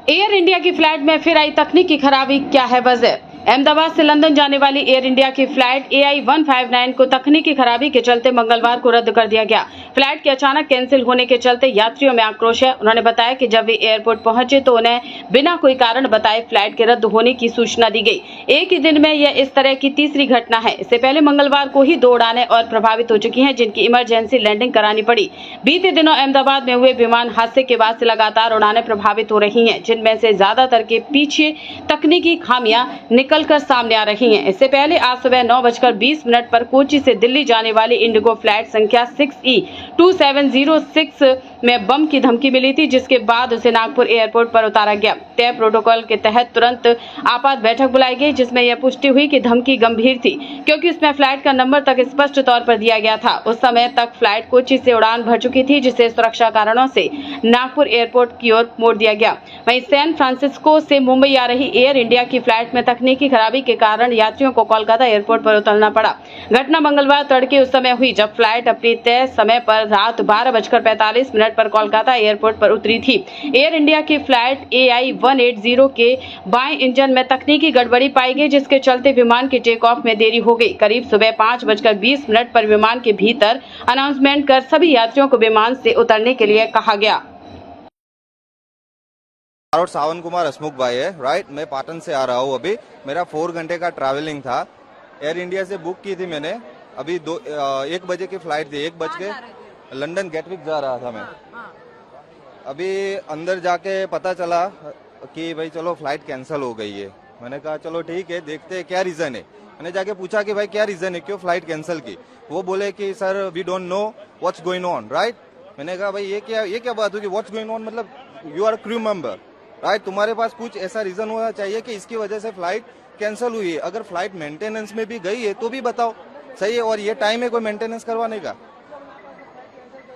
Air India की flight में फिर आई तकनीकी खराबी, क्या है वजह? अहमदाबाद से लंदन जाने वाली एयर इंडिया की फ्लाइट AI-159 को तकनीकी खराबी के चलते मंगलवार को रद्द कर दिया गया। फ्लाइट के अचानक कैंसिल होने के चलते यात्रियों में आक्रोश है। उन्होंने बताया कि जब वे एयरपोर्ट पहुंचे तो उन्हें बिना कोई कारण बताए फ्लाइट के रद्द होने की सूचना दी गई। एक ही दिन में यह इस तरह की तीसरी घटना है। इससे पहले मंगलवार को ही 2 उड़ानें और प्रभावित हो चुकी हैं, जिनकी इमरजेंसी लैंडिंग करानी पड़ी। बीते दिनों अहमदाबाद में हुए विमान हादसे के बाद से लगातार उड़ानें प्रभावित हो रही हैं, जिनमें से ज्यादातर के पीछे तकनीकी खामियां निकलकर सामने आ रही हैं। इससे पहले आज सुबह 9:20 पर कोच्चि से दिल्ली जाने वाली इंडिगो फ्लाइट संख्या 6E2706 में बम की धमकी मिली थी, जिसके बाद उसे नागपुर एयरपोर्ट पर उतारा गया। तय प्रोटोकॉल के तहत तुरंत आपात बैठक बुलाई गई, जिसमें यह पुष्टि हुई कि धमकी गंभीर थी, क्योंकि उसमें फ्लाइट का नंबर तक स्पष्ट तौर पर दिया गया था। उस समय तक फ्लाइट कोच्चि से उड़ान भर चुकी थी, जिसे सुरक्षा कारणों से नागपुर एयरपोर्ट की ओर मोड़ दिया गया। वहीं सैन फ्रांसिस्को से मुंबई आ रही एयर इंडिया की फ्लाइट में तकनीकी खराबी के कारण यात्रियों को कोलकाता एयरपोर्ट पर उतरना पड़ा। घटना मंगलवार तड़के उस समय हुई जब फ्लाइट अपनी तय समय पर रात 12:45 पर कोलकाता एयरपोर्ट पर उतरी थी। एयर इंडिया की फ्लाइट AI-180 के बाएं इंजन में तकनीकी गड़बड़ी पाई गई, जिसके चलते विमान के टेक ऑफ में देरी हो गई। करीब सुबह 5:20 पर विमान के भीतर अनाउंसमेंट कर सभी यात्रियों को विमान से उतरने के लिए कहा गया। और सावन कुमार हसमुख भाई है, राइट। मैं पाटन से आ रहा हूँ। अभी मेरा 4 घंटे का ट्रैवलिंग था। एयर इंडिया से बुक की थी मैंने। अभी 1 बजे की फ्लाइट थी। 1 बज के लंदन गेटविक जा रहा था मैं। अभी अंदर जाके पता चला कि भाई चलो फ्लाइट कैंसिल हो गई है। मैंने कहा चलो ठीक है, देखते हैं क्या रीजन है। मैंने जाके पूछा कि भाई क्या रीजन है, क्यों फ्लाइट कैंसिल की। वो बोले कि sir we don't know what's going on, right. मैंने कहा भाई ये क्या बात होगी, व्हाट्स गोइंग ऑन मतलब you are crew member, right. तुम्हारे पास कुछ ऐसा रीजन होना चाहिए कि इसकी वजह से फ्लाइट कैंसिल हुई है। अगर फ्लाइट मेंटेनेंस में भी गई है तो भी बताओ, सही है। और ये टाइम है कोई मेंटेनेंस करवाने का?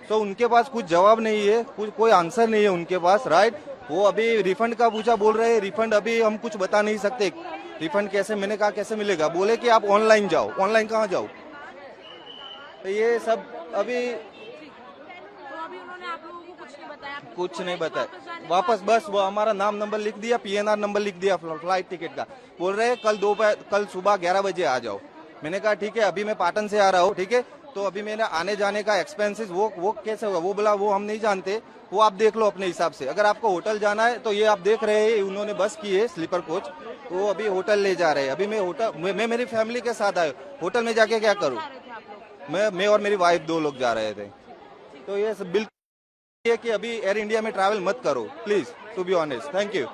तो उनके पास कुछ जवाब नहीं है, कोई आंसर नहीं है उनके पास, राइट। वो अभी रिफंड का पूछा, बोल रहे हैं रिफंड अभी हम कुछ बता नहीं सकते। रिफंड कैसे? मैंने कहा कैसे मिलेगा? बोले कि आप ऑनलाइन जाओ। ऑनलाइन कहाँ जाओ? तो ये सब अभी कुछ नहीं बताया। वापस बस वो हमारा नाम नंबर लिख दिया, PNR नंबर लिख दिया फ्लाइट टिकट का। बोल रहे हैं कल सुबह 11 बजे आ जाओ। मैंने कहा ठीक है, अभी मैं पाटन से आ रहा हूँ, ठीक है। तो अभी मैंने आने जाने का एक्सपेंसेस वो कैसे होगा? वो बोला वो हम नहीं जानते, वो आप देख लो अपने हिसाब से। अगर आपको होटल जाना है तो ये आप देख रहे हैं, उन्होंने बस की है स्लीपर कोच, तो अभी होटल ले जा रहे हैं। अभी मैं मेरी फैमिली के साथ आया, होटल में जाके क्या करूँ? मैं और मेरी वाइफ 2 लोग जा रहे थे। तो ये सब बिल्कुल कि अभी एयर इंडिया में ट्रैवल मत करो please, to be honest. Thank you.